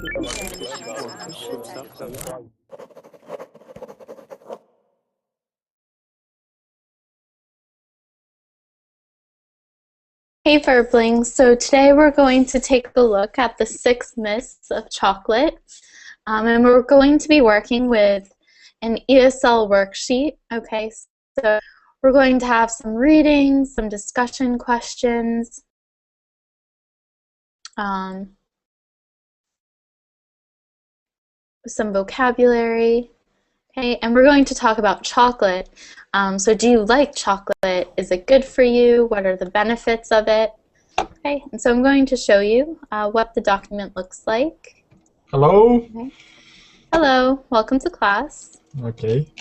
Hey Verblings, so today we're going to take a look at the 6 myths of chocolate, and we're going to be working with an ESL worksheet. Okay, so we're going to have some reading, some discussion questions, some vocabulary, okay, and we're going to talk about chocolate. So do you like chocolate? Is it good for you? What are the benefits of it? Okay, and so I'm going to show you what the document looks like. Hello. Okay. Hello, welcome to class. Okay.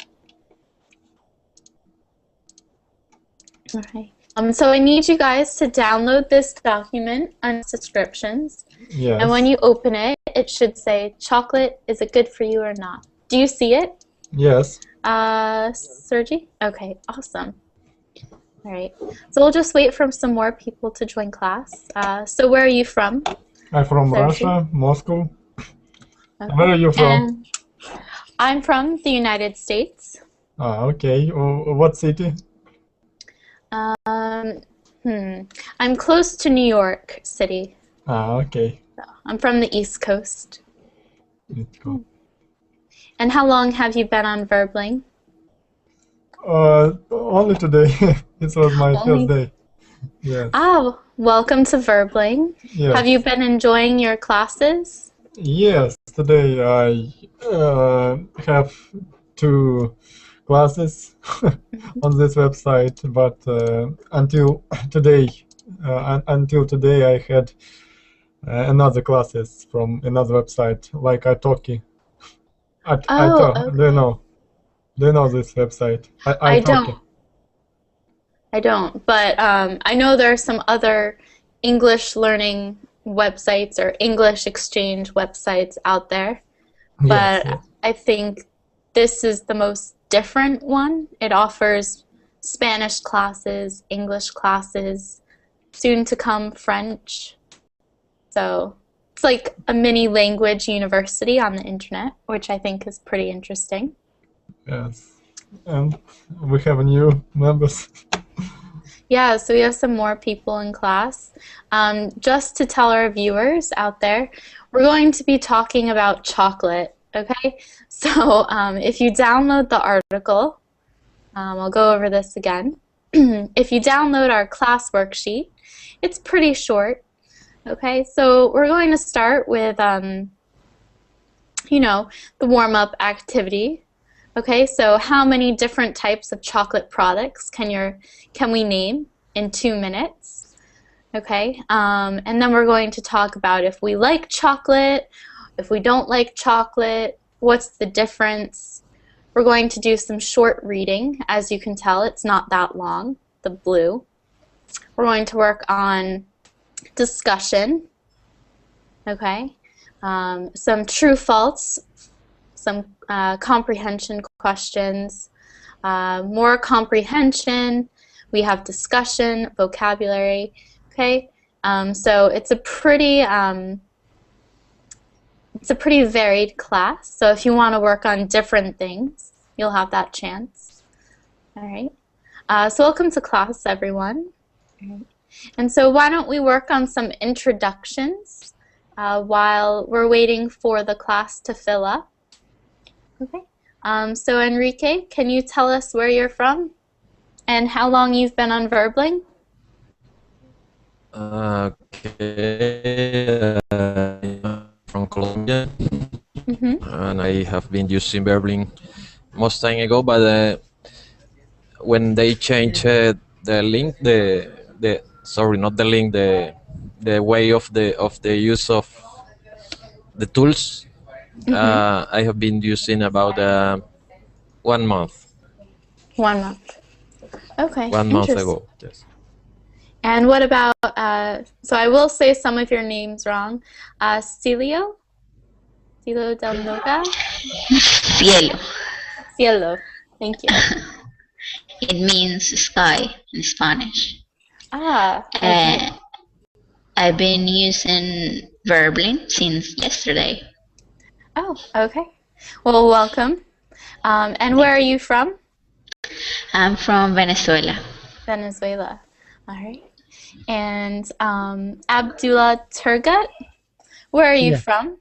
Okay. So I need you guys to download this document on subscriptions. Yes. And when you open it, it should say, chocolate, is it good for you or not? Do you see it? Yes. Sergi? Okay, awesome. All right, so we'll just wait for some more people to join class. So where are you from? I'm from Sergi? Russia, Moscow. Okay. Where are you from? And I'm from the United States. Okay. What city? I'm close to New York City. Okay. So I'm from the East Coast. Let's go. And how long have you been on Verbling? Only today. It was my first day. Yes. Oh, welcome to Verbling. Yes. Have you been enjoying your classes? Yes. Today I have 2 classes on this website, but until today I had another classes from another website, like Italki. Okay. Do you know this website? I don't, but I know there are some other English learning websites or English exchange websites out there, but Yes. I think this is the most different one. It offers Spanish classes, English classes, soon to come French. So it's like a mini language university on the internet, which I think is pretty interesting. Yes. And we have new members. Yeah, so we have some more people in class. Just to tell our viewers out there, we're going to be talking about chocolate, okay? So if you download the article, I'll go over this again. If you download our class worksheet, it's pretty short, okay? So we're going to start with, the warm-up activity. Okay, so how many different types of chocolate products can we name in 2 minutes? Okay, and then we're going to talk about if we like chocolate, if we don't like chocolate, what's the difference? We're going to do some short reading. As you can tell, it's not that long, the blue. We're going to work on discussion, okay, some true-false, some comprehension questions, more comprehension, we have discussion, vocabulary, okay? So it's a pretty varied class, so if you want to work on different things, you'll have that chance. All right, so welcome to class, everyone. All right. And so why don't we work on some introductions while we're waiting for the class to fill up. Okay, so Enrique, can you tell us where you're from and how long you've been on Verbling? Okay, from Colombia, and I have been using Verbling most time ago, but when they changed the link, sorry, not the link, the way of the use of the tools, I have been using about 1 month. 1 month. Okay. 1 month ago. Yes. And what about? So I will say some of your names wrong. Cielo del Noga. Cielo. Cielo. Thank you. It means sky in Spanish. Ah. Okay. I've been using Verblin since yesterday. Oh, okay. Well, welcome. And where are you from? I'm from Venezuela. Venezuela. All right. And Abdullah Turgut, where are you Yeah. from?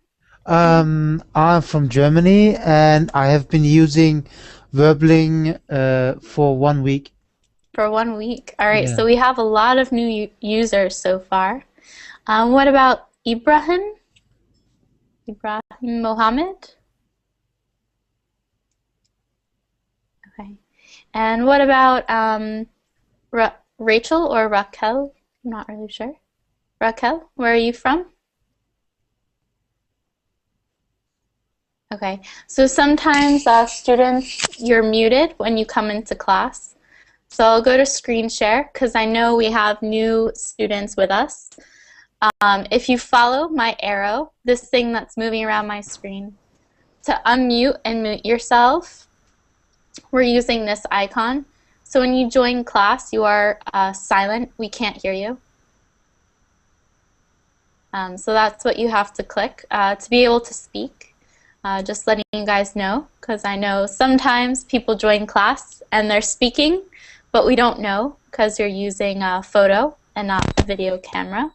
I'm from Germany and I have been using Verbling for 1 week. For 1 week. All right. Yeah. So we have a lot of new users so far. What about Ibrahim? Ibrahim Mohammed? Okay. And what about Rachel or Raquel? I'm not really sure. Raquel, where are you from? Okay, so sometimes students, you're muted when you come into class. So I'll go to screen share because I know we have new students with us. If you follow my arrow, this thing that's moving around my screen, to unmute and mute yourself, we're using this icon. So when you join class, you are silent. We can't hear you. So that's what you have to click to be able to speak. Just letting you guys know, because I know sometimes people join class and they're speaking, but we don't know because you're using a photo and not a video camera.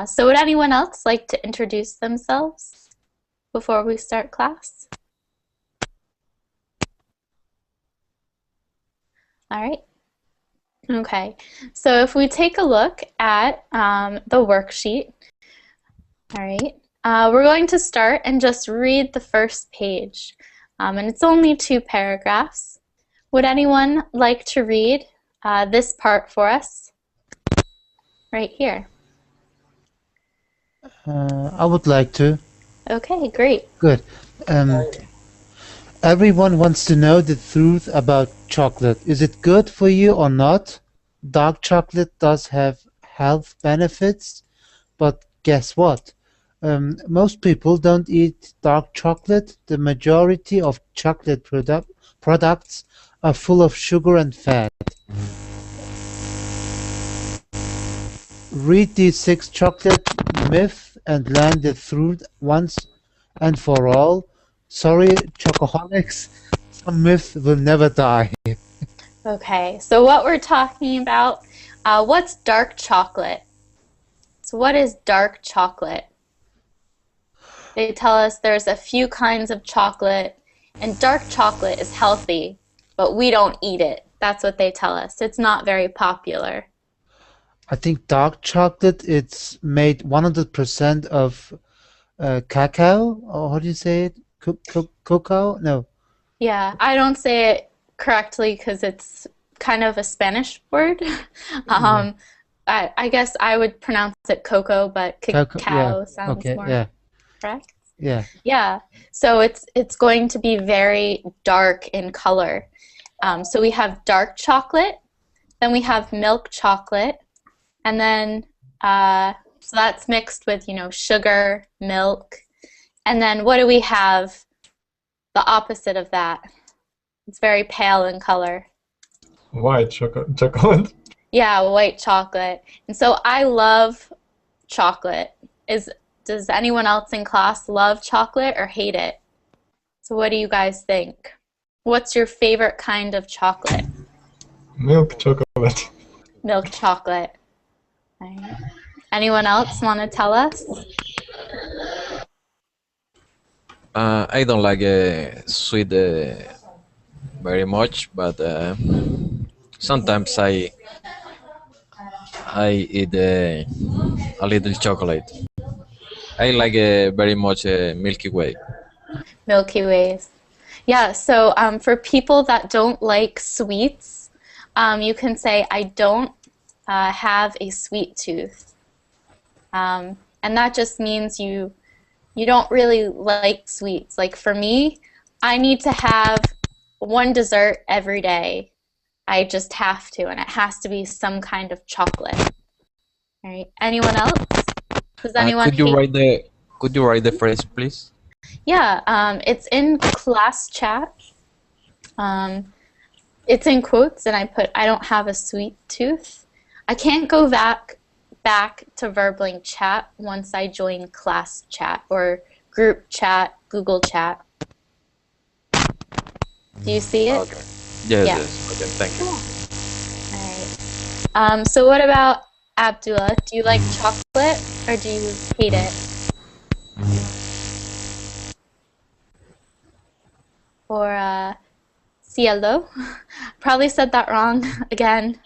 So would anyone else like to introduce themselves before we start class? All right. Okay, so if we take a look at the worksheet, all right, we're going to start and just read the first page. And it's only 2 paragraphs. Would anyone like to read this part for us? Right here. I would like to. Okay, great. Good. Everyone wants to know the truth about chocolate. Is it good for you or not? Dark chocolate does have health benefits, but guess what? Most people don't eat dark chocolate. The majority of chocolate products are full of sugar and fat. Read these 6 chocolate myths and learn the truth once and for all. Sorry, chocoholics, some myths will never die. Okay, so what we're talking about, what's dark chocolate? So what is dark chocolate? They tell us there's a few kinds of chocolate, and dark chocolate is healthy, but we don't eat it. That's what they tell us. It's not very popular. I think dark chocolate, it's made 100% of cacao, or how do you say it? Cocoa? No. Yeah, I don't say it correctly because it's kind of a Spanish word. I guess I would pronounce it cocoa, but cacao yeah. sounds Okay, more yeah. correct. Yeah. Yeah, so it's going to be very dark in color. So we have dark chocolate, then we have milk chocolate, and then so that's mixed with, you know, sugar, milk, and then what do we have? The opposite of that. It's very pale in color. White chocolate. Yeah, white chocolate. And so I love chocolate. Does anyone else in class love chocolate or hate it? So what do you guys think? What's your favorite kind of chocolate? Milk chocolate. Milk chocolate. All right. Anyone else want to tell us? I don't like sweet very much, but sometimes I eat a little chocolate. I like very much Milky Way. Milky Ways. Yeah, so for people that don't like sweets, you can say, I don't have a sweet tooth. And that just means you don't really like sweets. Like for me, I need to have one dessert every day. I just have to, and it has to be some kind of chocolate. All right. Anyone else? Does anyone Could you write the phrase, please? Yeah, it's in class chat. It's in quotes, and I don't have a sweet tooth. I can't go back back to Verbling chat once I join class chat or group chat, Google chat. Do you see it? Okay. Yes, Yeah. yes. Okay, thank you. All right. So what about Abdullah? Do you like chocolate or do you hate it? Or Cielo? Probably said that wrong again.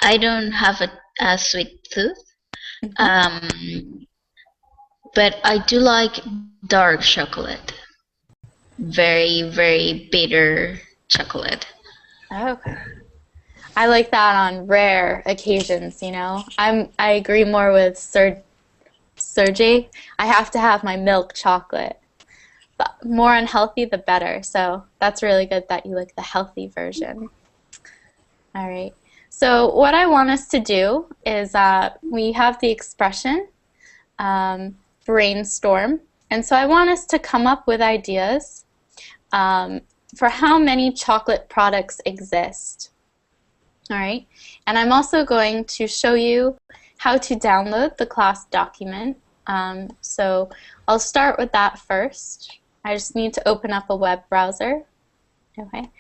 I don't have a sweet tooth, but I do like dark chocolate. Very, very bitter chocolate. Okay. I like that on rare occasions, you know. I agree more with Sergey. I have to have my milk chocolate. The more unhealthy, the better. So that's really good that you like the healthy version. All right. So what I want us to do is we have the expression brainstorm. And so I want us to come up with ideas for how many chocolate products exist. All right. And I'm also going to show you how to download the class document. So I'll start with that first. I just need to open up a web browser. Okay.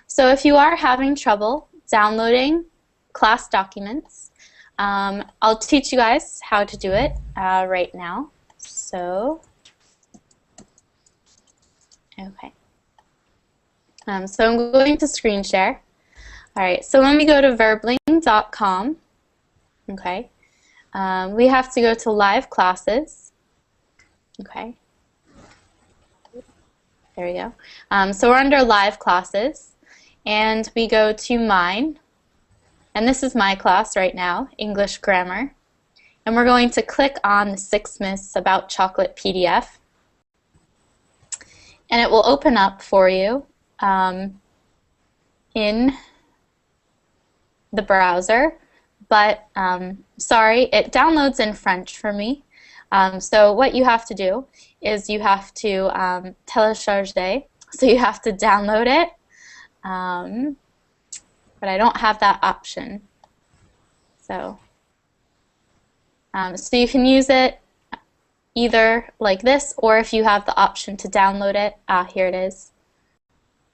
So if you are having trouble downloading class documents, I'll teach you guys how to do it right now. So, okay. So I'm going to screen share. All right, so when we go to verbling.com, okay, we have to go to live classes. Okay. There we go. So we're under live classes, and we go to mine. And this is my class right now, English Grammar. And we're going to click on the 6 Myths About Chocolate PDF. And it will open up for you in the browser. But sorry, it downloads in French for me. So what you have to do is you have to télécharger. So you have to download it. But I don't have that option. So you can use it either like this, or if you have the option to download it, here it is.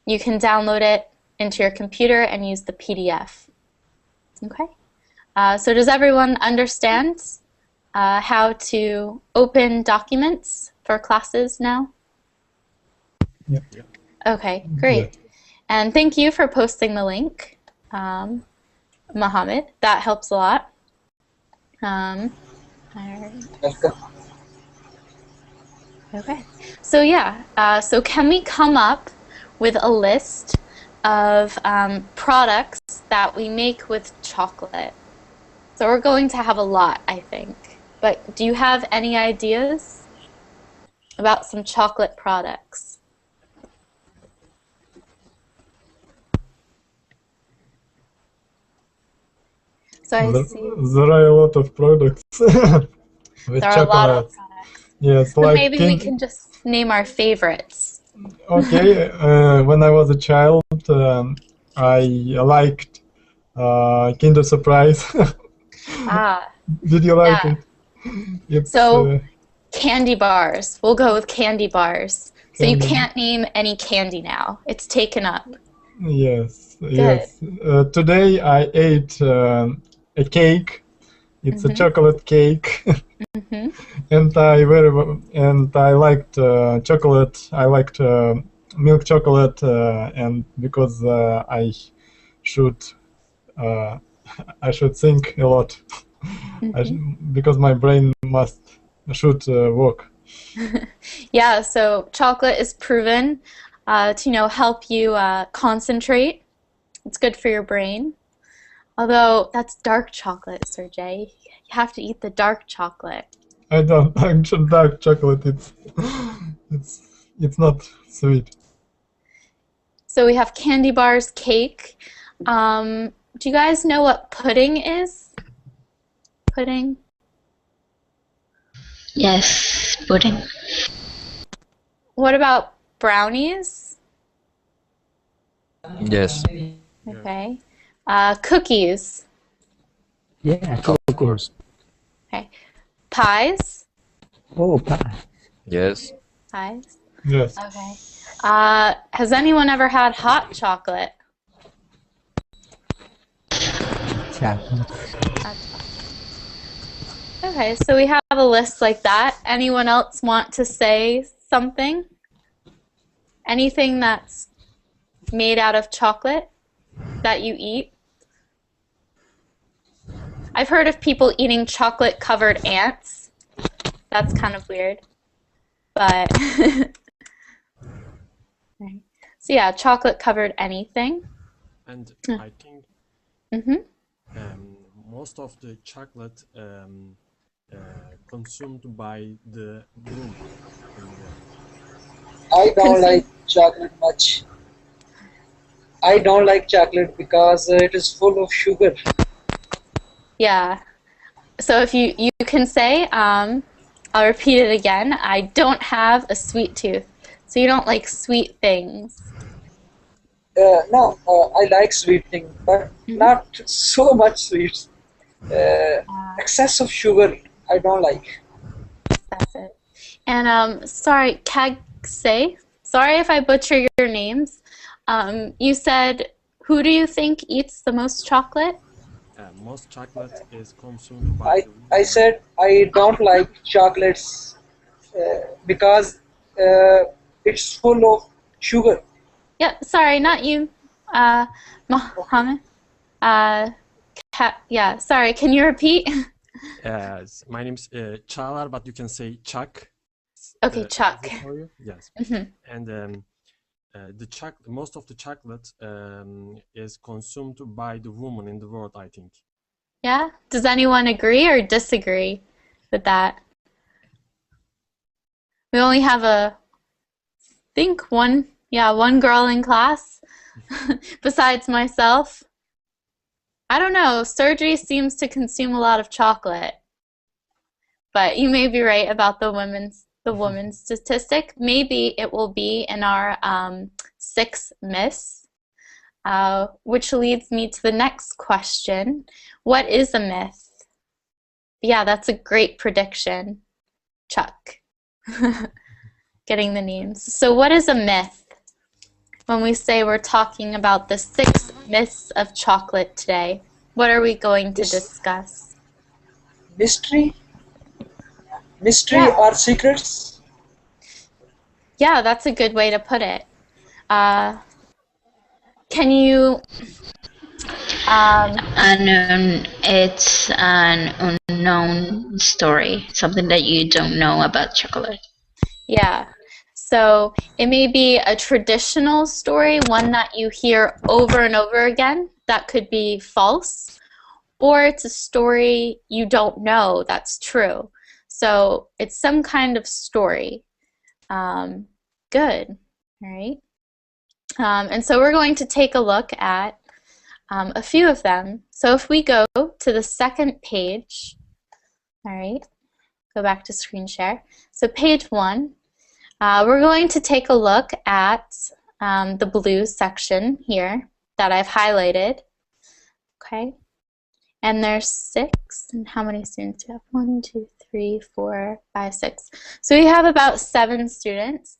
You can download it into your computer and use the PDF. Okay. So does everyone understand how to open documents for classes now? Yeah. Okay, great. Yeah. And thank you for posting the link, Mohammed. That helps a lot. All right. Okay. So yeah, so can we come up with a list of products that we make with chocolate? So we're going to have a lot, I think. But do you have any ideas about some chocolate products? So I see There are a lot of products with there are a lot of chocolate. products. Yes, So like maybe we can just name our favorites. Okay, when I was a child, I liked Kinder Surprise. Ah, Did you like yeah. it? It's So candy bars. We'll go with candy bars. So you Candy. can't name any candy now. It's taken up. yes, yes. Today I ate a cake. It's a chocolate cake, Mm-hmm. and I liked chocolate. I liked milk chocolate, and because should uh, I should think a lot. Because my brain should work. Yeah, so chocolate is proven to help you concentrate. It's good for your brain. Although that's dark chocolate, Sergey. You have to eat the dark chocolate. I don't like dark chocolate. It's not sweet. So we have candy bars, cake. Do you guys know what pudding is? Pudding? Yes, pudding. What about brownies? Yes. Okay. Cookies. Yeah, of course. Okay. Pies? Oh, pie. Yes. Pies. Yes. Okay. Has anyone ever had hot chocolate? Chocolate. Hot chocolate. Okay, so we have a list like that. Anyone else want to say something? Anything that's made out of chocolate that you eat? I've heard of people eating chocolate-covered ants. That's kind of weird. But, right. So yeah, chocolate-covered anything. And I think most of the chocolate consumed by the woman in the I don't like chocolate much. I don't like chocolate because it is full of sugar. Yeah. So if you can say, I'll repeat it again, I don't have a sweet tooth. So you don't like sweet things. No, I like sweet things, but not so much sweets. Excess of sugar, I don't like. That's it. And sorry, Kagse, sorry if I butcher your names. You said, who do you think eats the most chocolate? most chocolate is consumed by the woman. I said I don't like chocolates because it's full of sugar. Yeah, sorry, not you, Mohammed. Yeah, sorry, can you repeat? My name's Çağlar, but you can say Chuck. Okay, Chuck. Is it for you? Yes. And most of the chocolate is consumed by the woman in the world, I think. Yeah? Does anyone agree or disagree with that? We only have one girl in class besides myself. I don't know, Sergey seems to consume a lot of chocolate. But you may be right about the women's statistic. Maybe it will be in our 6 myths, which leads me to the next question. What is a myth? Yeah, that's a great prediction, Chuck. Getting the names. So what is a myth? When we say we're talking about the 6 myths of chocolate today, what are we going to discuss? Mystery? Mystery or secrets? Yeah, that's a good way to put it. Can you... Unknown, it's an unknown story, something that you don't know about chocolate. Yeah, so it may be a traditional story, one that you hear over and over again, that could be false, or it's a story you don't know that's true. So it's some kind of story. Good, all right. And so we're going to take a look at a few of them. So if we go to the second page, all right, go back to screen share. So page 1, we're going to take a look at the blue section here that I've highlighted, okay? And there's 6, and how many students do we have? 1, 2, 3, 4, 5, 6. So we have about 7 students.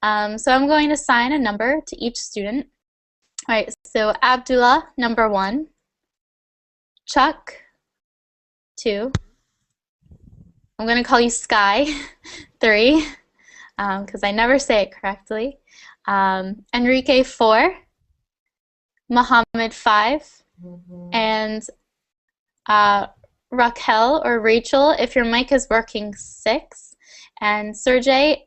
So I'm going to assign a number to each student. All right, so Abdullah, number 1. Chuck, 2. I'm going to call you Sky, 3, because I never say it correctly. Enrique, 4. Mohammed, 5. And Raquel or Rachel, if your mic is working, 6. And Sergey,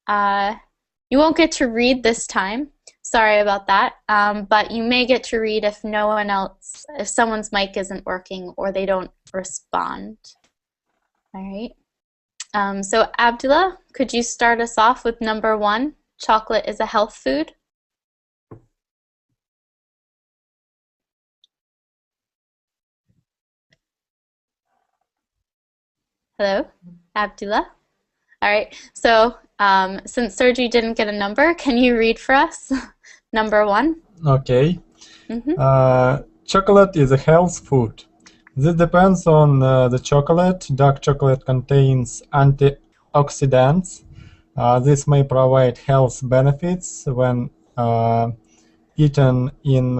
you won't get to read this time. Sorry about that. But you may get to read if if someone's mic isn't working or they don't respond. All right. So Abdullah, could you start us off with number 1? Chocolate is a health food. Hello, Abdullah. All right. So since Sergey didn't get a number, can you read for us number 1? Okay. Chocolate is a health food This depends on the chocolate. Dark chocolate contains antioxidants. This may provide health benefits when eaten in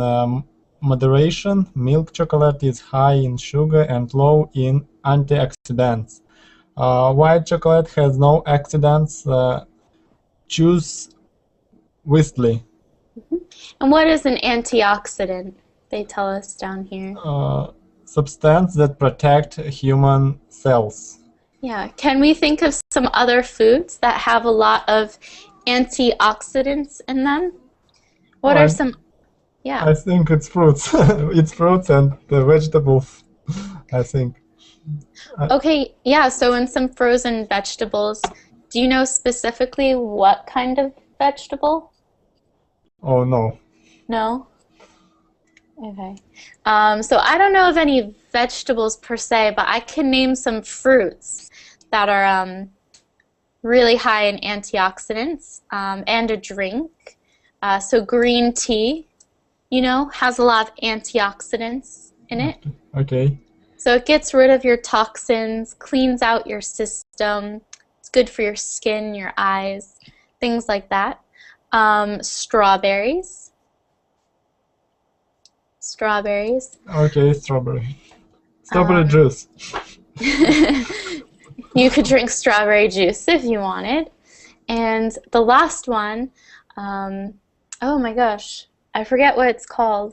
moderation. Milk chocolate is high in sugar and low in antioxidants. White chocolate has no accidents. Choose wisely. And what is an antioxidant? They tell us down here. Substance that protect human cells. Yeah. Can we think of some other foods that have a lot of antioxidants in them? What are some? Yeah. I think it's fruits. It's fruits and the vegetables, I think. Okay, yeah, so in some frozen vegetables, do you know specifically what kind of vegetable? Oh, no. No? Okay. So I don't know of any vegetables per se, but I can name some fruits that are really high in antioxidants and a drink. So green tea, you know, has a lot of antioxidants in it. Okay. So it gets rid of your toxins, cleans out your system. It's good for your skin, your eyes, things like that. Strawberries. Strawberries. Okay, strawberry. Strawberry juice. You could drink strawberry juice if you wanted. And the last one, oh my gosh, I forget what it's called.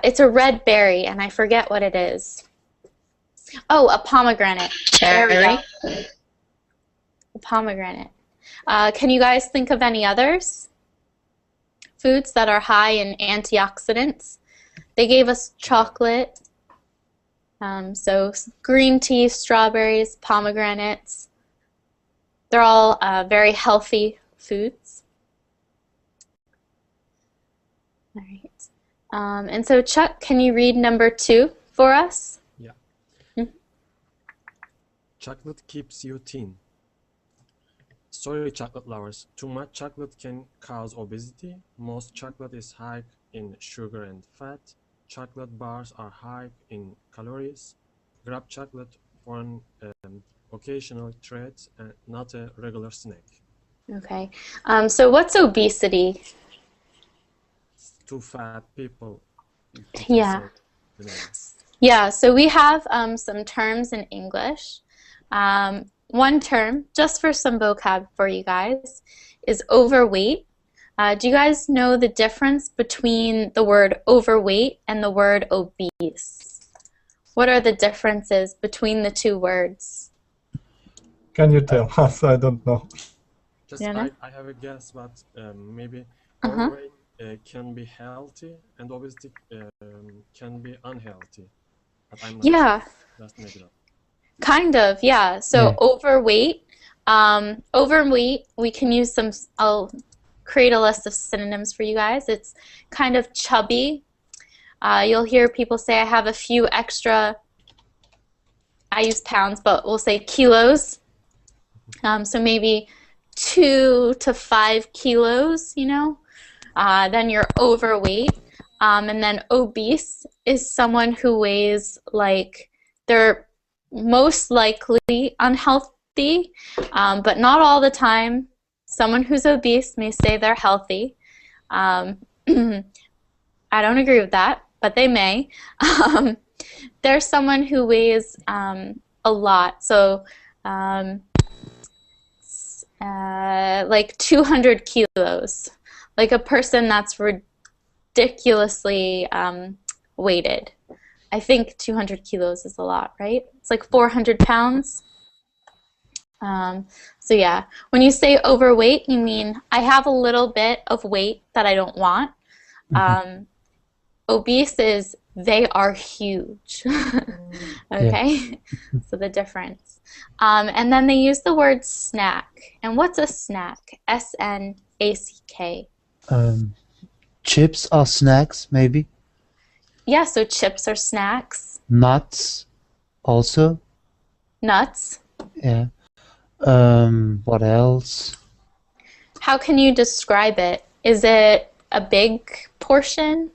It's a red berry, and I forget what it is. Oh, a pomegranate. Cherry. A pomegranate. Can you guys think of any others? Foods that are high in antioxidants. They gave us chocolate. So green tea, strawberries, pomegranates. They're all very healthy foods. All right. And so Chuck, can you read number 2 for us? Yeah. Chocolate keeps you thin. Sorry, chocolate lovers. Too much chocolate can cause obesity. Most chocolate is high in sugar and fat. Chocolate bars are high in calories. Grab chocolate for an occasional treat and not a regular snack. Okay. So what's obesity? Too fat people. Yeah. Yeah, so we have some terms in English. One term, just for some vocab for you guys, is overweight. Do you guys know the difference between the word overweight and the word obese? What are the differences between the two words? Can you tell us? I don't know. Just I have a guess, but maybe overweight can be healthy and obesity can be unhealthy. But I'm not sure. Just make it up. Kind of, yeah. So overweight, we can use some, I'll create a list of synonyms for you guys. It's kind of chubby. You'll hear people say, I have a few extra, I use pounds, but we'll say kilos. So maybe 2 to 5 kilos, you know. Then you're overweight. And then obese is someone who weighs like, they're most likely unhealthy, but not all the time. Someone who's obese may say they're healthy. I don't agree with that, but they may. There's someone who weighs a lot, so like 200 kilos, like a person that's ridiculously weighted. I think 200 kilos is a lot, right? It's like 400 pounds. So yeah, when you say overweight, you mean I have a little bit of weight that I don't want. Obese is they are huge. Okay, so the difference. And then they use the word snack. And what's a snack? S-N-A-C-K. Chips are snacks, maybe? Yeah, so chips are snacks. Nuts also? Nuts. Yeah. What else? How can you describe it? Is it a big portion?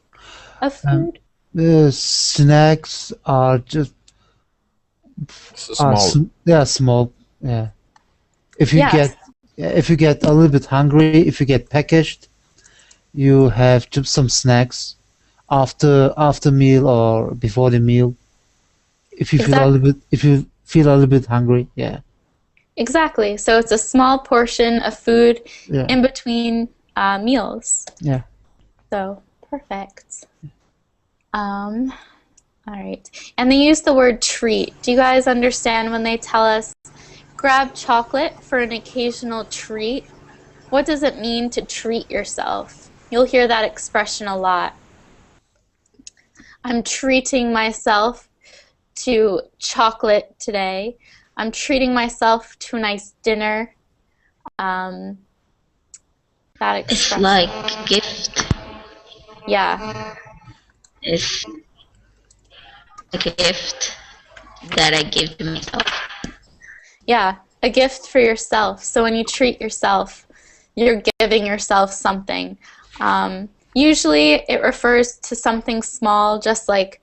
of food? Snacks are just Small. small. Yeah. If you Yes. get a little bit hungry, if you get packaged, you have just some snacks after meal or before the meal. If you feel a Exactly. little bit if you feel a little bit hungry, yeah. Exactly. So it's a small portion of food Yeah. in between meals. Yeah. So perfect. All right. And they use the word treat. Do you guys understand when they tell us grab chocolate for an occasional treat? What does it mean to treat yourself? You'll hear that expression a lot. I'm treating myself to chocolate today. I'm treating myself to a nice dinner. That It's expression. like gift. Yeah. It's like a gift that I give to myself. Yeah, a gift for yourself. So when you treat yourself, you're giving yourself something. Usually it refers to something small, just like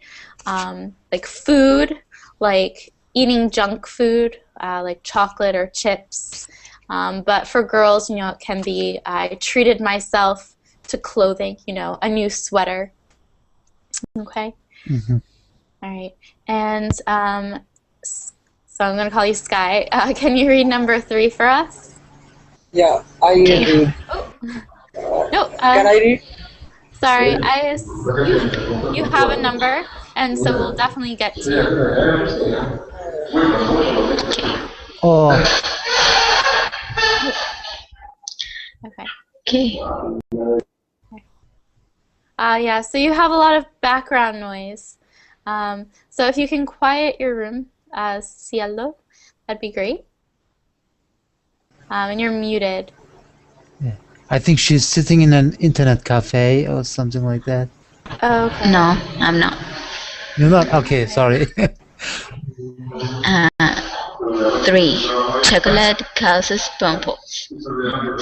food, like eating junk food, like chocolate or chips. But for girls, it can be I treated myself to clothing, a new sweater. Okay. Mm-hmm. All right. And so I'm going to call you Sky. Can you read number 3 for us? Yeah, I read. No. Can I read? Sorry, you have a number, and so we'll definitely get to you. Oh, Okay. Okay. Yeah, so you have a lot of background noise. So if you can quiet your room, Cielo, that'd be great. And you're muted. I think she's sitting in an internet cafe or something like that. Okay. No, I'm not. You're not? Okay, sorry. 3. Chocolate causes pimples.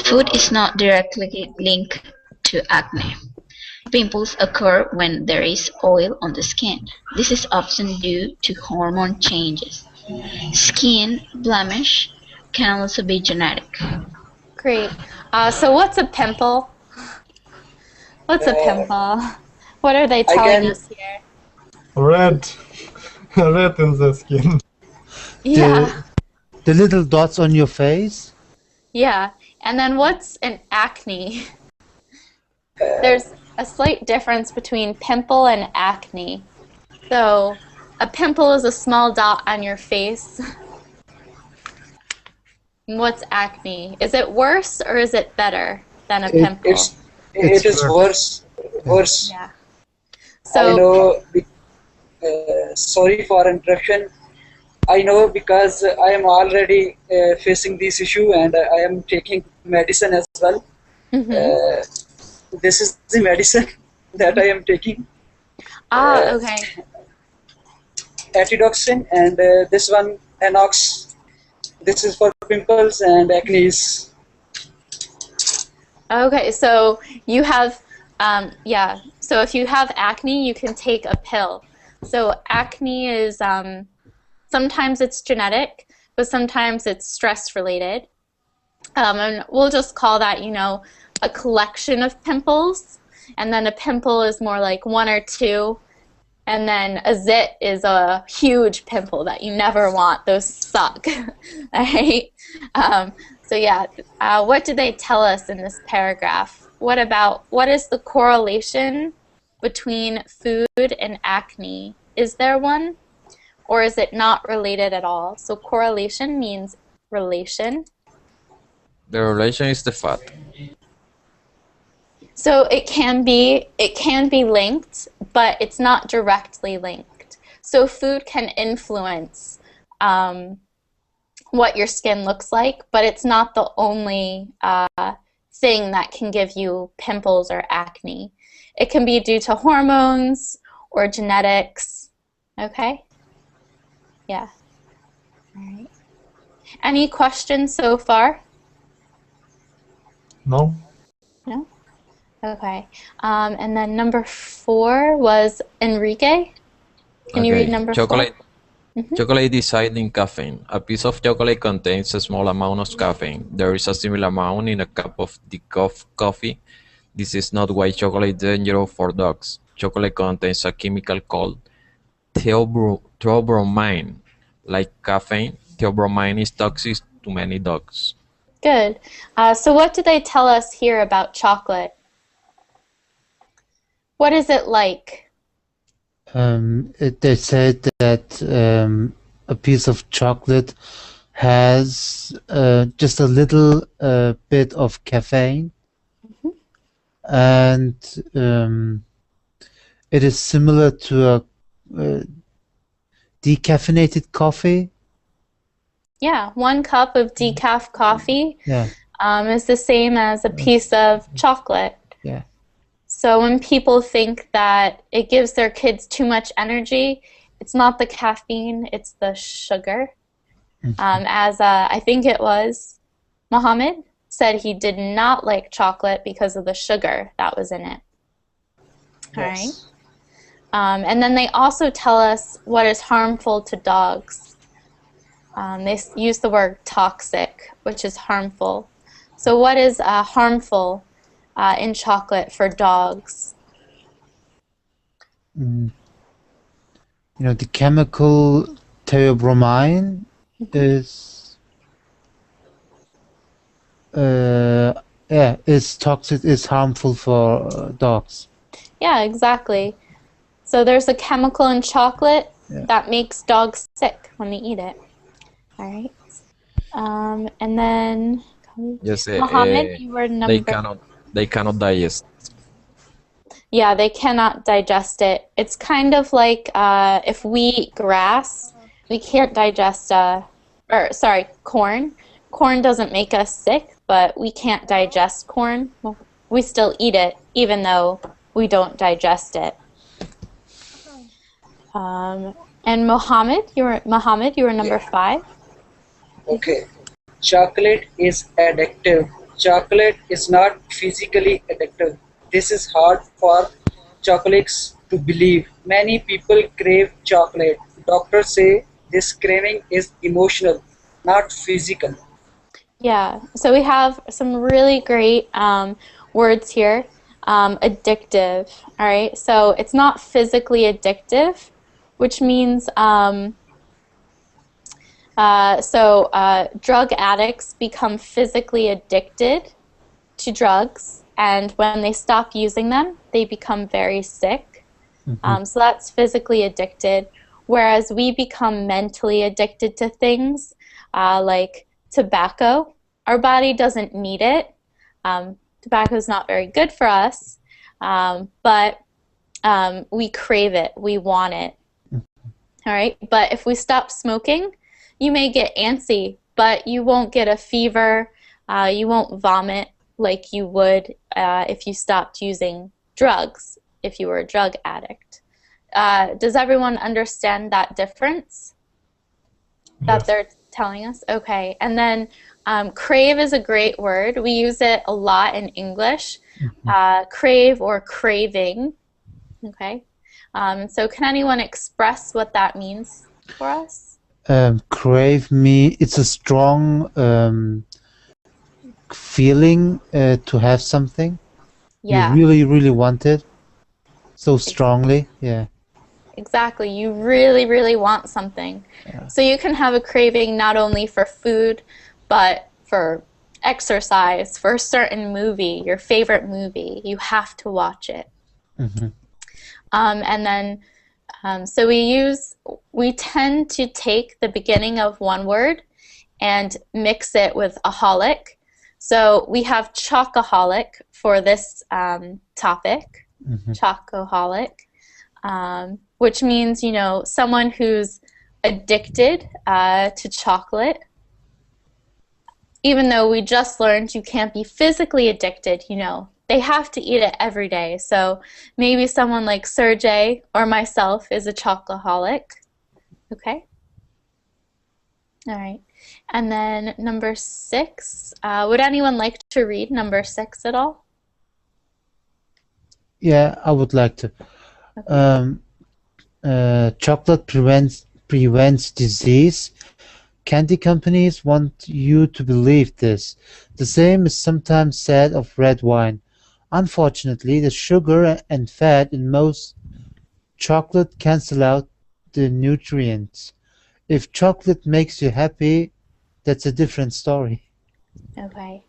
Food is not directly linked to acne. Pimples occur when there is oil on the skin. This is often due to hormone changes. Skin blemish can also be genetic. Great. So what's a pimple? What's a pimple? What are they telling us here? Red, red in the skin. Yeah. The little dots on your face? Yeah. And then what's an acne? There's a slight difference between pimple and acne. So a pimple is a small dot on your face. What's acne? Is it worse or is it better than a pimple? It is worse. Worse. Yeah. I So know. Sorry for interruption. I know because I am already facing this issue and I am taking medicine as well. This is the medicine that I am taking. okay. Atidoxin and this one Anox. This is for pimples and acne. Okay, so you have, yeah. So if you have acne, you can take a pill. So acne is, sometimes it's genetic, but sometimes it's stress related. And we'll just call that, a collection of pimples. And then a pimple is more like 1 or 2. And then a zit is a huge pimple that you never want. Those suck, right? So yeah, what do they tell us in this paragraph? What is the correlation between food and acne? Is there one? Or is it not related at all? So correlation means relation. The relation is the fat. So it can be linked, but it's not directly linked. So food can influence what your skin looks like, but it's not the only thing that can give you pimples or acne. It can be due to hormones or genetics. Okay? Yeah. All right. Any questions so far? No? No? Okay. And then number 4 was Enrique. Can you read Okay. number 4? Chocolate. Chocolate is high in caffeine. A piece of chocolate contains a small amount of caffeine. There is a similar amount in a cup of decaf coffee. This is not why chocolate is dangerous for dogs. Chocolate contains a chemical called theobromine. Like caffeine, theobromine is toxic to many dogs. Good. So what do they tell us here about chocolate? What is it like? They said that a piece of chocolate has just a little bit of caffeine, and it is similar to a decaffeinated coffee. Yeah, 1 cup of decaf coffee Yeah, is the same as a piece of chocolate. yeah. So when people think that it gives their kids too much energy, it's not the caffeine, it's the sugar. As I think it was Mohammed said he did not like chocolate because of the sugar that was in it. All right. And then they also tell us what is harmful to dogs. They use the word toxic, which is harmful. So what is harmful in chocolate for dogs? You know, the chemical theobromine is is toxic, is harmful for dogs. Yeah, exactly. So there's a chemical in chocolate that makes dogs sick when they eat it. All right. And then Yes, Mohammed, you were they number. cannot digest. Yeah, they cannot digest it. It's kind of like if we eat grass, we can't digest corn. Corn doesn't make us sick, but we can't digest corn. Well, we still eat it even though we don't digest it. And Mohammed, you were number 5. Okay. Chocolate is addictive. Chocolate is not physically addictive. This is hard for chocolates to believe. Many people crave chocolate. Doctors say this craving is emotional, not physical. Yeah, so we have some really great words here. Addictive, all right? So it's not physically addictive, which means drug addicts become physically addicted to drugs, and when they stop using them, they become very sick. So that's physically addicted, whereas we become mentally addicted to things like tobacco. Our body doesn't need it. Tobacco is not very good for us, but we crave it. We want it. All right. But if we stop smoking, you may get antsy, but you won't get a fever. You won't vomit like you would if you stopped using drugs, if you were a drug addict. Does everyone understand that difference that they're telling us? Okay. And then crave is a great word. We use it a lot in English. Crave or craving. Okay. So can anyone express what that means for us? Crave me. It's a strong feeling to have something. Yeah. You really, really want it so strongly. Yeah. Exactly. You really, really want something. So you can have a craving not only for food, but for exercise, for a certain movie, your favorite movie. You have to watch it. And then, so we tend to take the beginning of one word and mix it with aholic. So we have chocoholic for this topic, chocoholic. Which means, you know, someone who's addicted to chocolate. Even though we just learned you can't be physically addicted, you know, they have to eat it every day. So maybe someone like Sergey or myself is a chocoholic. Okay? All right. And then number 6. Would anyone like to read number 6 at all? Yeah, I would like to. Okay. Chocolate prevents disease. Candy companies want you to believe this. The same is sometimes said of red wine. Unfortunately, the sugar and fat in most chocolate cancel out the nutrients. If chocolate makes you happy, that's a different story. Okay.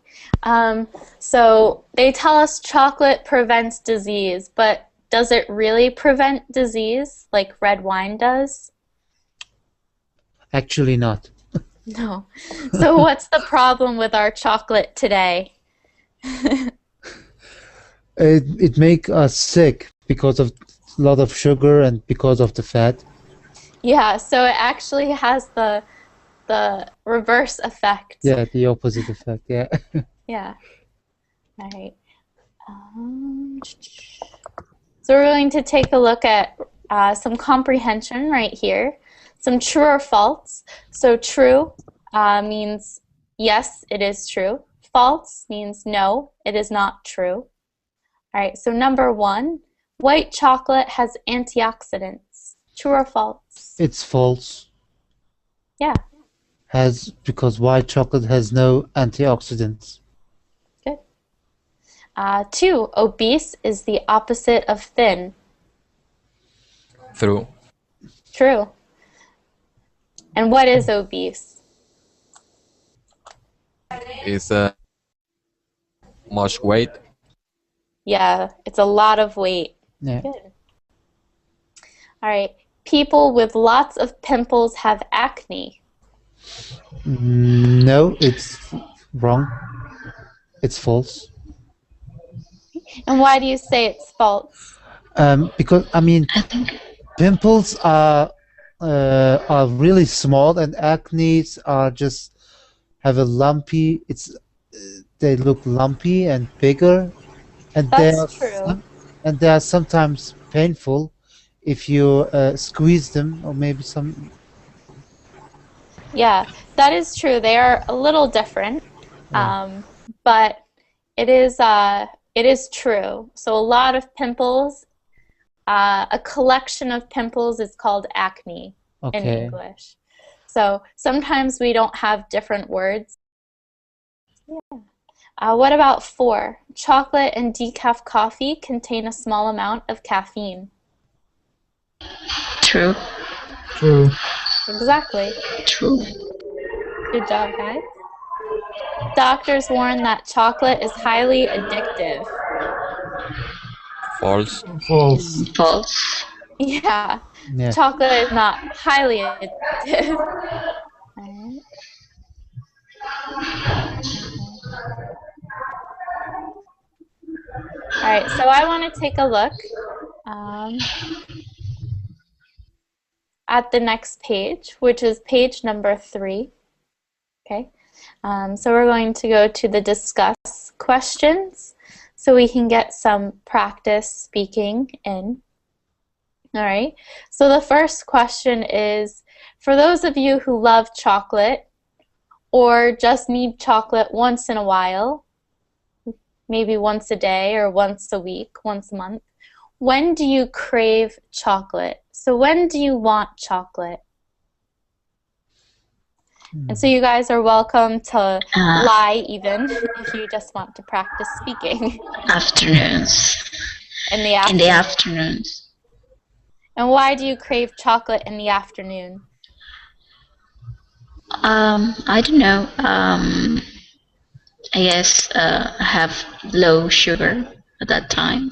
So they tell us chocolate prevents disease, but does it really prevent disease like red wine does? Actually not. No. So what's the problem with our chocolate today? It make us sick because of a lot of sugar and because of the fat. Yeah, so it actually has the reverse effect. Yeah, the opposite effect. Yeah. Yeah. All right. So we're going to take a look at some comprehension right here. Some true or false. So true means yes, it is true. False means no, it is not true. All right, so number 1, white chocolate has antioxidants. True or false? It's false. Yeah, Because white chocolate has no antioxidants. good. 2, obese is the opposite of thin. True. True. And what is obese? Is much weight. Yeah, it's a lot of weight. Yeah. Good. All right. People with lots of pimples have acne. No, it's wrong. It's false. And why do you say it's false? Because I mean, pimples are really small, and acnes are just have a lumpy. They look lumpy and bigger, and That's true. they are sometimes painful if you squeeze them, or maybe some. Yeah, that is true. They are a little different, but it is true. So a lot of pimples, a collection of pimples is called acne in Okay. English. So sometimes we don't have different words. Yeah. What about 4? Chocolate and decaf coffee contain a small amount of caffeine. True. True. Exactly. True. Good job, guys. Doctors warn that chocolate is highly addictive. False. False. False. Yeah, Yeah. chocolate is not highly addictive. Alright. Alright, so I want to take a look at the next page, which is page number 3. Okay, so we're going to go to the discuss questions so we can get some practice speaking in. All right, so the first question is, for those of you who love chocolate or just need chocolate once in a while, maybe once a day or once a week, once a month, when do you crave chocolate? So when do you want chocolate? And so you guys are welcome to lie even if you just want to practice speaking. Afternoons. In the In the afternoon. afternoons. And why do you crave chocolate in the afternoon? I don't know. I guess I have low sugar at that time.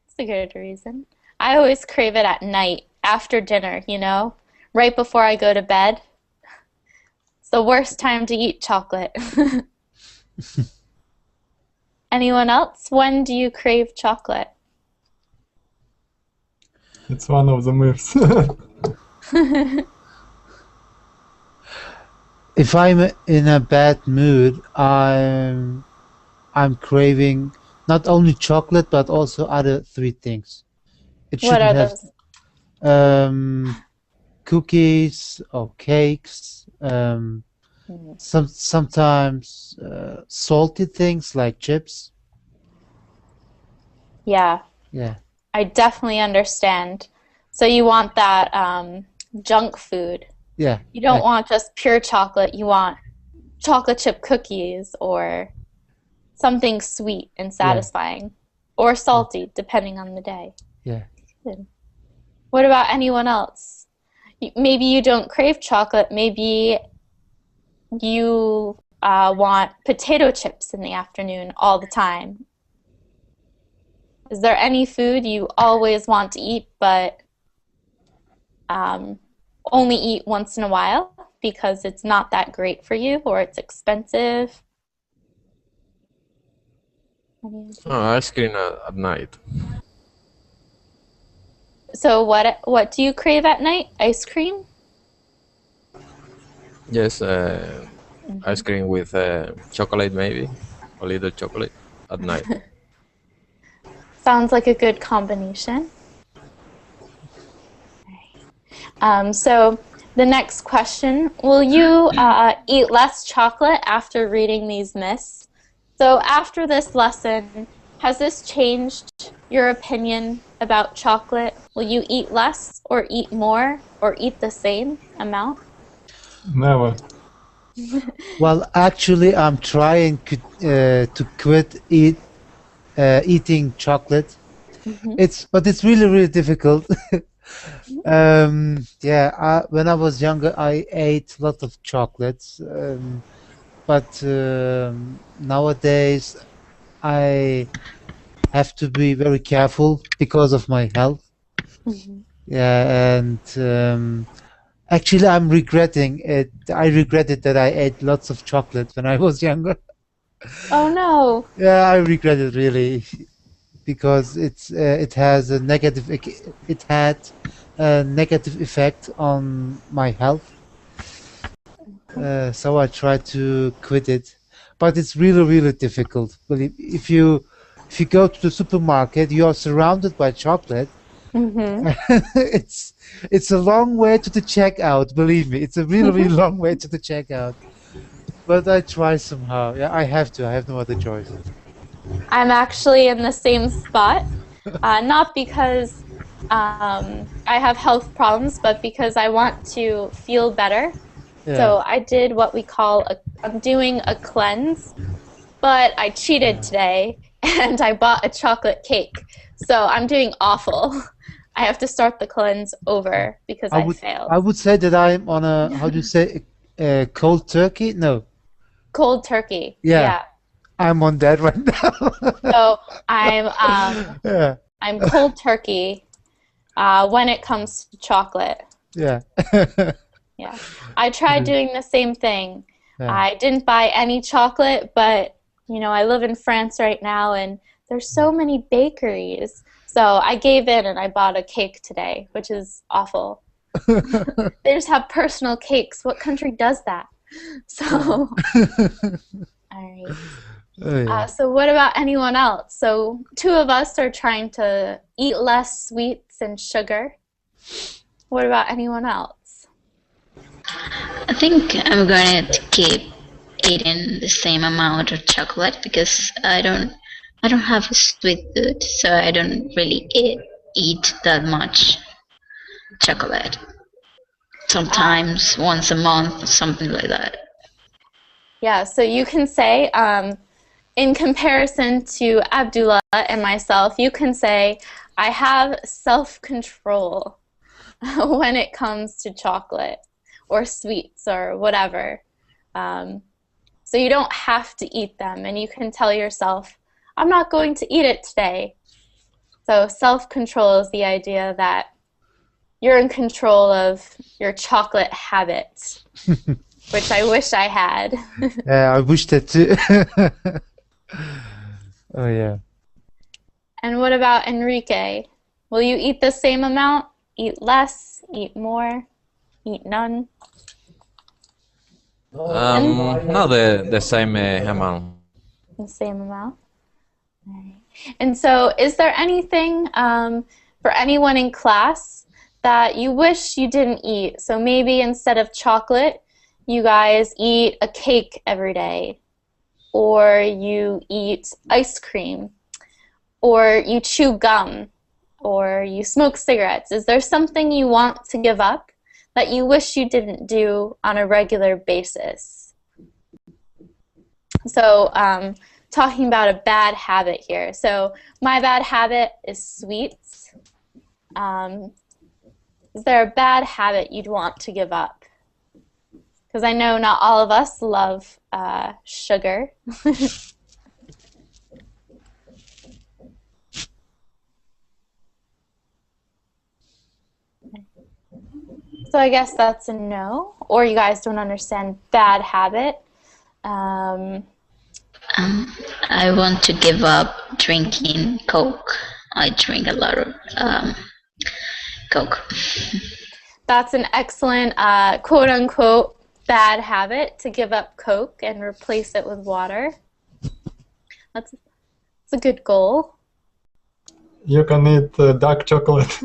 It's a good reason. I always crave it at night, after dinner, you know, right before I go to bed. It's the worst time to eat chocolate. Anyone else? When do you crave chocolate? It's one of the myths. If I'm in a bad mood, I'm craving not only chocolate but also other 3 things. It What shouldn't are have those? cookies or cakes. Sometimes salty things like chips. Yeah, Yeah, I definitely understand. So you want that junk food. yeah, You don't want just pure chocolate. You want chocolate chip cookies or something sweet and satisfying, or salty, depending on the day. yeah. Good. What about anyone else? Maybe you don't crave chocolate. Maybe you want potato chips in the afternoon all the time. Is there any food you always want to eat but only eat once in a while because it's not that great for you or it's expensive? Ice cream at night. So what do you crave at night? Ice cream? Yes, ice cream with chocolate maybe, a little chocolate at night. Sounds like a good combination. So the next question, will you eat less chocolate after reading these myths? So after this lesson, has this changed your opinion about chocolate? Will you eat less or eat more or eat the same amount? Never. Well, actually, I'm trying to quit eating chocolate. But it's really, really difficult. When I was younger, I ate a lot of chocolates. But nowadays, I have to be very careful because of my health. Yeah, and actually, I'm regretting it. I regretted that I ate lots of chocolate when I was younger. Oh no. Yeah, I regret it really because it has a negative it had a negative effect on my health. So I try to quit it, but it's really, really difficult. Believe if you go to the supermarket, you are surrounded by chocolate. It's it's a long way to the checkout. Believe me, it's a really, really long way to the checkout. But I try somehow. Yeah, I have to. I have no other choice. I'm actually in the same spot, not because I have health problems, but because I want to feel better. Yeah. So I did what we call I'm doing a cleanse, but I cheated today and I bought a chocolate cake. So I'm doing awful. I have to start the cleanse over because I failed. I would say that I'm on a how do you say cold turkey? No. Cold turkey. Yeah. Yeah. I'm on that right now. So I'm Yeah. I'm cold turkey when it comes to chocolate. Yeah. Yeah. I tried doing the same thing. Yeah. I didn't buy any chocolate, but you know, I live in France right now and there's so many bakeries. So I gave in and I bought a cake today, which is awful. They just have personal cakes. What country does that? So, all right. Oh, yeah. So what about anyone else? So two of us are trying to eat less sweets and sugar. What about anyone else? I think I'm going to keep eating the same amount of chocolate because I don't have a sweet tooth, so I don't really eat that much chocolate. Sometimes once a month, something like that. Yeah, so you can say, in comparison to Abdullah and myself, you can say, I have self-control when it comes to chocolate or sweets or whatever. So you don't have to eat them, and you can tell yourself, I'm not going to eat it today. So self-control is the idea that you're in control of your chocolate habits, which I wish I had. Yeah, I wish that too. Oh yeah. And what about Enrique? Will you eat the same amount? Eat less? Eat more? Eat none? Not the same amount. The same amount? All right. And so is there anything for anyone in class that you wish you didn't eat? So maybe instead of chocolate, you guys eat a cake every day, or you eat ice cream, or you chew gum, or you smoke cigarettes? Is there something you want to give up that you wish you didn't do on a regular basis? So talking about a bad habit here. So my bad habit is sweets. Is there a bad habit you'd want to give up? Because I know not all of us love sugar. So I guess that's a no, or you guys don't understand bad habit. I want to give up drinking Coke. I drink a lot of Coke. That's an excellent quote-unquote bad habit, to give up Coke and replace it with water. That's a good goal. You can eat dark chocolate.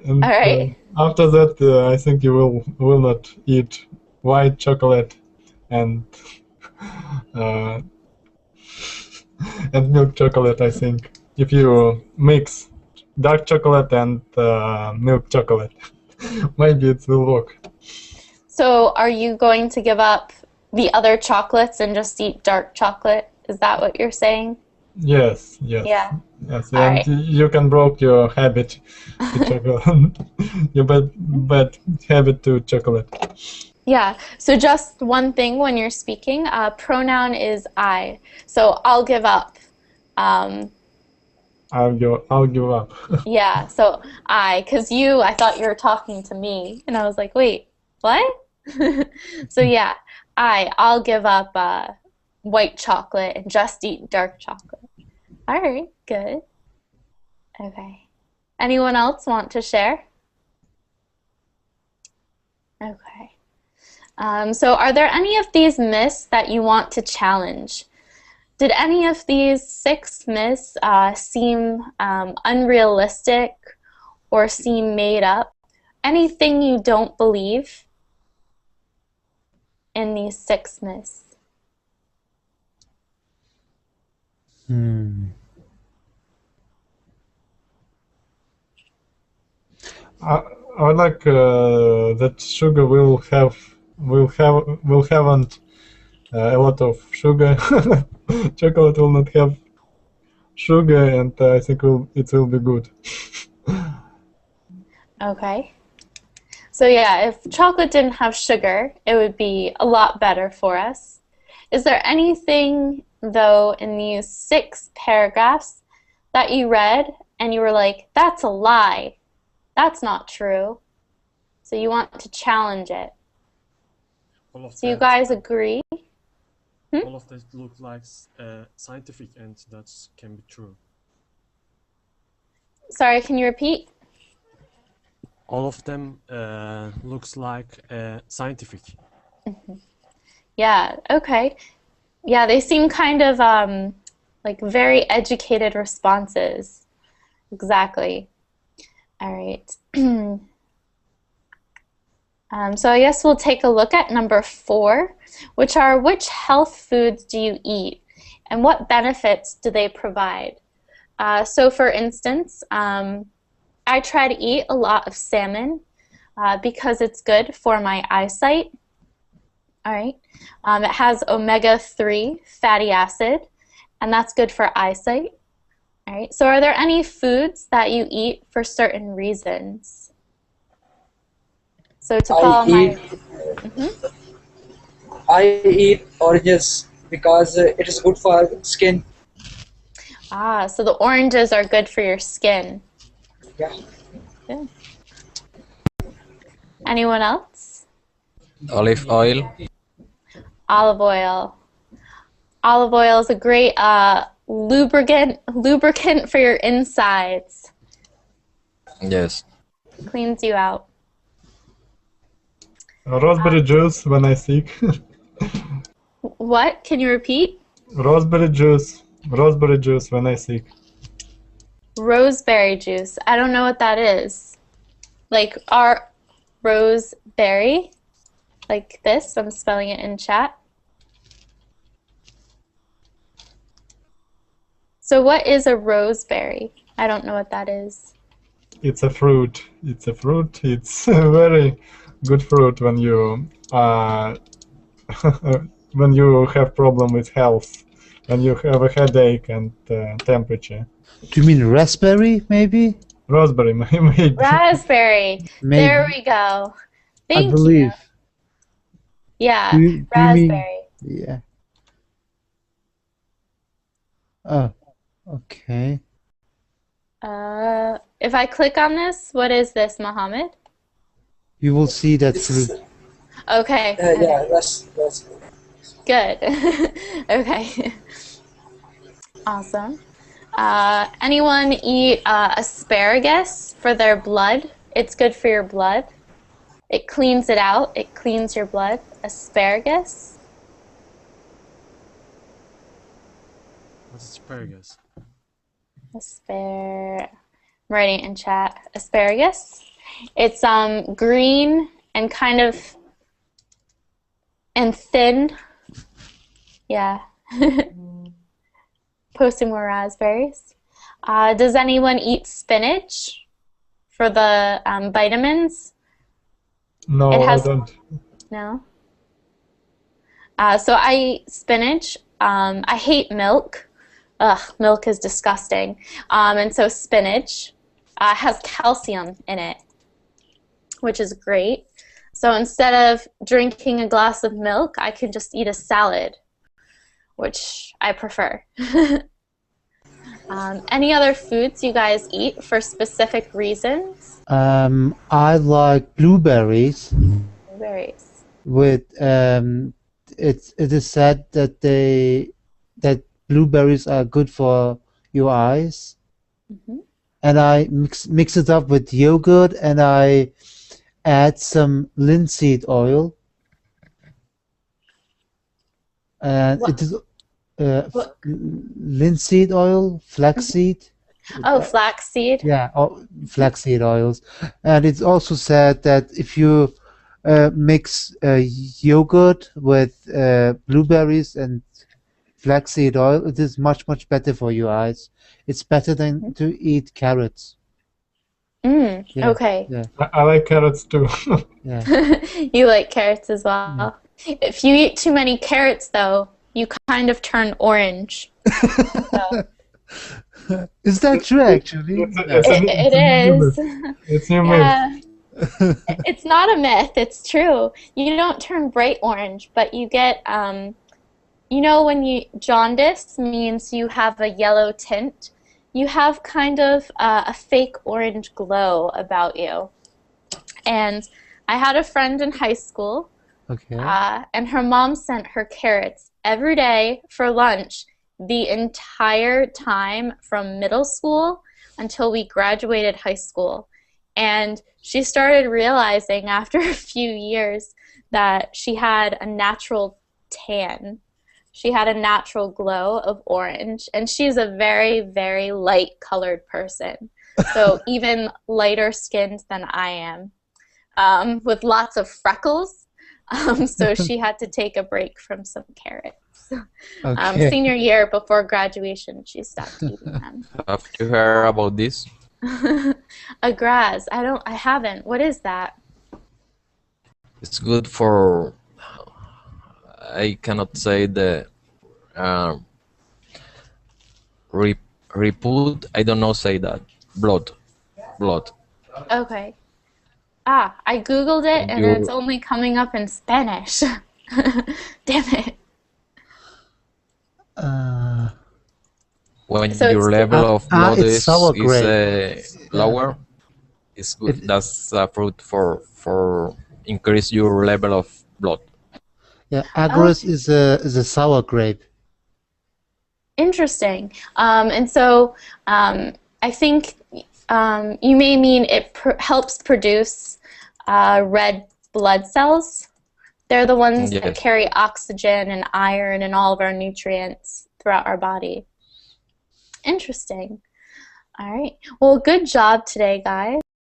And, All right. after that, I think you will not eat white chocolate and and milk chocolate. I think if you mix dark chocolate and milk chocolate, maybe it will work. So are you going to give up the other chocolates and just eat dark chocolate? Is that what you're saying? Yes, yes. Yeah. Yes, All and right. you can break your habit to chocolate, your bad habit to chocolate. Yeah, so just one thing when you're speaking, pronoun is I. So I'll give up. I'll give up. Yeah, so because I thought you were talking to me, and I was like, wait, what? So yeah, I'll give up white chocolate and just eat dark chocolate. All right, good. Okay. Anyone else want to share? Okay. So are there any of these myths that you want to challenge? Did any of these 6 myths seem unrealistic or seem made up? Anything you don't believe in these 6 myths? I like that sugar will haven't a lot of sugar. Chocolate will not have sugar, and I think it will be good. Okay. So yeah, if chocolate didn't have sugar, it would be a lot better for us. Is there anything, though, in these 6 paragraphs that you read and you were like, that's a lie, that's not true? So you want to challenge it. All of So you that, guys agree? all of that look like scientific, and that can be true. Sorry, can you repeat? All of them looks like scientific. Yeah, okay. Yeah, they seem kind of like very educated responses. Exactly. All right. So I guess we'll take a look at number 4, which are, which health foods do you eat and what benefits do they provide? So for instance, I try to eat a lot of salmon because it's good for my eyesight. All right. It has omega-3 fatty acid, and that's good for eyesight. All right. So are there any foods that you eat for certain reasons? So to follow I eat oranges because it is good for skin. so the oranges are good for your skin. Yeah. Good. Anyone else? Olive oil. Olive oil. Olive oil is a great lubricant for your insides. Yes. Cleans you out. Raspberry juice when I sick. What? Can you repeat? Raspberry juice when I sick. Roseberry juice. I don't know what that is. Like our roseberry, like this. I'm spelling it in chat. So what is a roseberry? I don't know what that is. It's a fruit. It's a fruit. It's a very good fruit when you when you have problem with health, when you have a headache and temperature. Do you mean raspberry, maybe? Raspberry, maybe. Raspberry. Maybe. There we go. I Thank you. believe. Yeah, Do you mean? raspberry. Yeah. Oh, okay. If I click on this, what is this, Mohammed? You will see that It's, fruit. Okay. yeah, that's Good. Okay. Awesome. Anyone eat asparagus for their blood? It's good for your blood. It cleans it out. It cleans your blood. Asparagus. What's asparagus? I'm writing it in chat. Asparagus. It's green and kind of and thin. Yeah. Posting more raspberries. Does anyone eat spinach for the vitamins? No, It has- I don't. No. So I eat spinach. I hate milk. Ugh, milk is disgusting. And so spinach has calcium in it, which is great. So instead of drinking a glass of milk, I can just eat a salad, which I prefer. Any other foods you guys eat for specific reasons? I like blueberries. Blueberries. With it is said that blueberries are good for your eyes. Mm-hmm. And I mix it up with yogurt, and I add some linseed oil. And What? it is What? linseed oil, flaxseed. Oh, flaxseed. Yeah, flaxseed oils. And it's also said that if you mix yogurt with blueberries and flaxseed oil, it is much, much better for your eyes. It's better than to eat carrots. Yeah, Okay. yeah, I like carrots too. yeah. You like carrots as well. If you eat too many carrots, though, you kind of turn orange. So, Is that true, actually? it is. It's new Yeah. It's not a myth. It's true. You don't turn bright orange, but you get, you know, when jaundice means you have a yellow tint. You have kind of a fake orange glow about you. And I had a friend in high school, Okay. and her mom sent her carrots every day for lunch the entire time from middle school until we graduated high school. And she started realizing after a few years that she had a natural tan. She had a natural glow of orange, and she's a very, very light-colored person, so even lighter skinned than I am, with lots of freckles. So she had to take a break from some carrots. Okay. Senior year before graduation, she stopped eating them. Have you heard about this? A grass. I haven't. What is that? It's good for. I cannot say the reput. I don't know say that blood. Okay. I googled it and it's only coming up in Spanish. Damn it. When So your it's- level of blood it's is sour grape. lower, it's good. That's a fruit for increase your level of blood. Yeah, agros is a sour grape. Interesting. And so I think you may mean it helps produce red blood cells. They're the ones that Yes. carry oxygen and iron and all of our nutrients throughout our body. Interesting. All right. Well, good job today, guys.